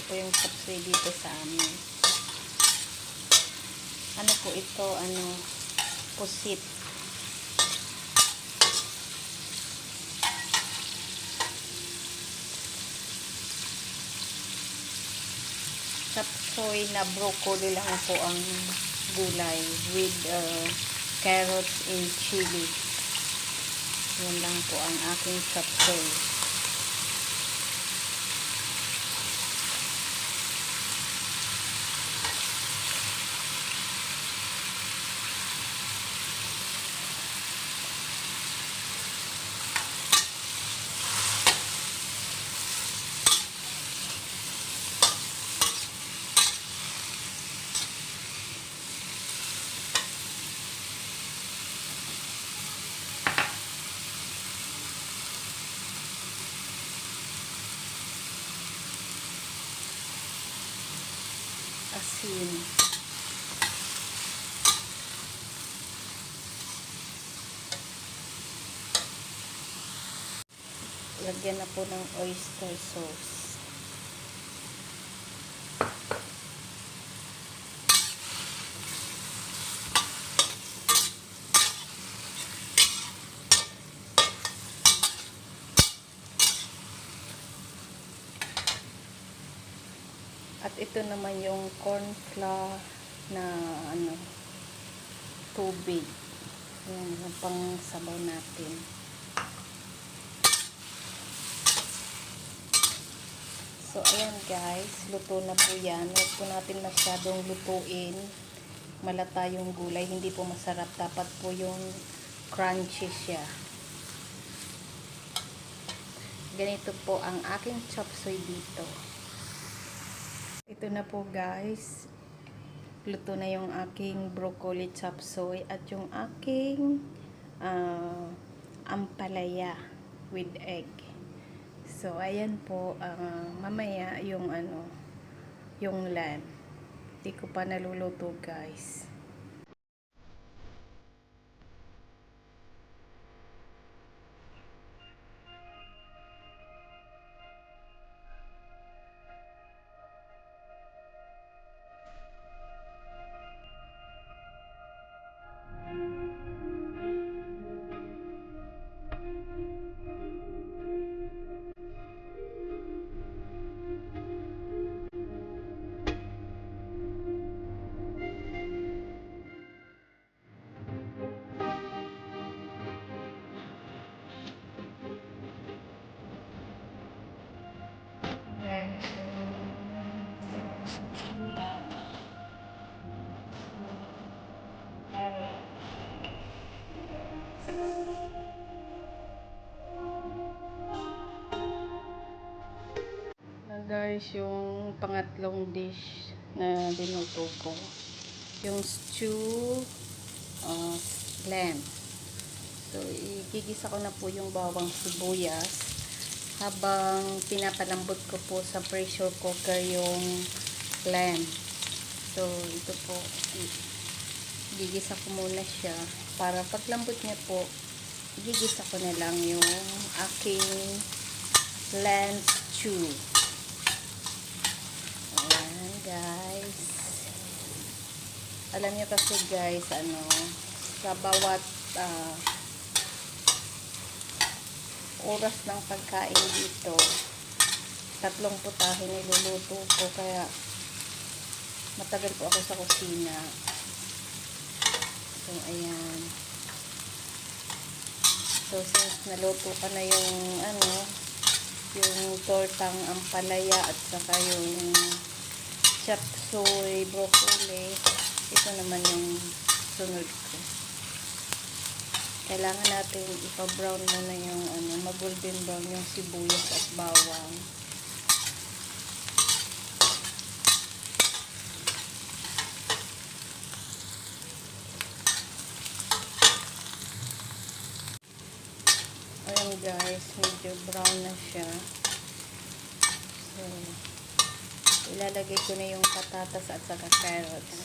po yung chopsuey dito sa amin. Ano po ito? Pusit. Chopsuey na broccoli lang po ang gulay with carrots and chili. Yan lang po ang aking chopsuey. Asin. Lagyan na po ng oyster sauce. At ito naman yung corn flour na tubig. Yan, yung pang sabaw natin. So, ayan guys, luto na po yan. Huwag po natin masyadong lutuin. Malata yung gulay, hindi po masarap. Dapat po yung crunchy siya. Ganito po ang aking chopsuey dito. Ito na po guys. Luto na yung aking broccoli chopsuey at yung aking ampalaya with egg. So, ayan po, mamaya yung yung lamb. Hindi ko pa naluluto guys. Guys, yung pangatlong dish na dinuto ko, yung stew lamb. So, igigisa ko na po yung bawang sibuyas habang pinapalambot ko po sa pressure cooker yung lamb. So, ito po, igigisa ko muna siya para paglambot niya po, igigisa ko na lang yung aking lamb stew. Guys, alam niyo kasi guys, sa bawat oras ng pagkain dito, 3 putahe niluluto ko, kaya matagal po ako sa kusina. So, ayan. So, since naluto ka na yung yung tortang ampalaya at saka yung chopsuey broccoli, ito naman yung sunod ko. Kailangan natin ipa-brown muna yung mag-golden brown yung sibuyas at bawang. Ayan guys, medyo brown na siya. So, ilalagay ko na yung patatas at saka carrots.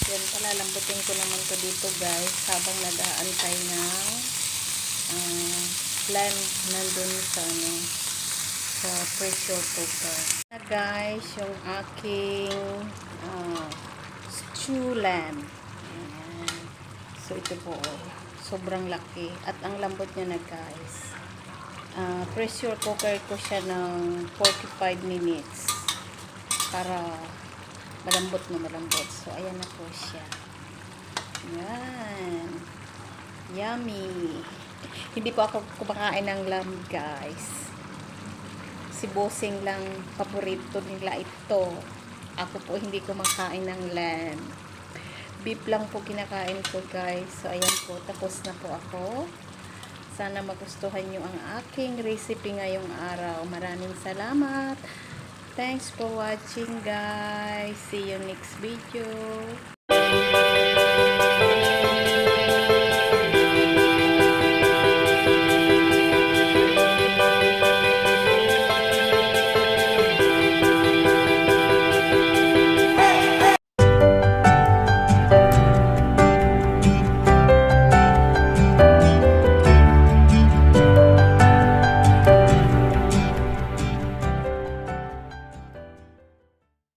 Yan, palalambutin ko naman to dito guys habang nag-aantay ng lamb nandun sa sa pressure cooker. Na guys, yung aking stew lamb. Ayan. So ito po, sobrang laki at ang lambot niya na guys. Pressure cooker ko siya ng 45 minutes para malambot na malambot. So ayan na po siya. Yan. Yummy. Hindi po ako kumakain ng lamb guys. Si Bossing lang paborito nila ito. Ako po hindi kumakain ng lamb. Beef lang po kinakain ko guys. So ayan po, tapos na po ako. Sana magustuhan nyo ang aking recipe ngayong araw. Maraming salamat. Thanks for watching guys. See you next video.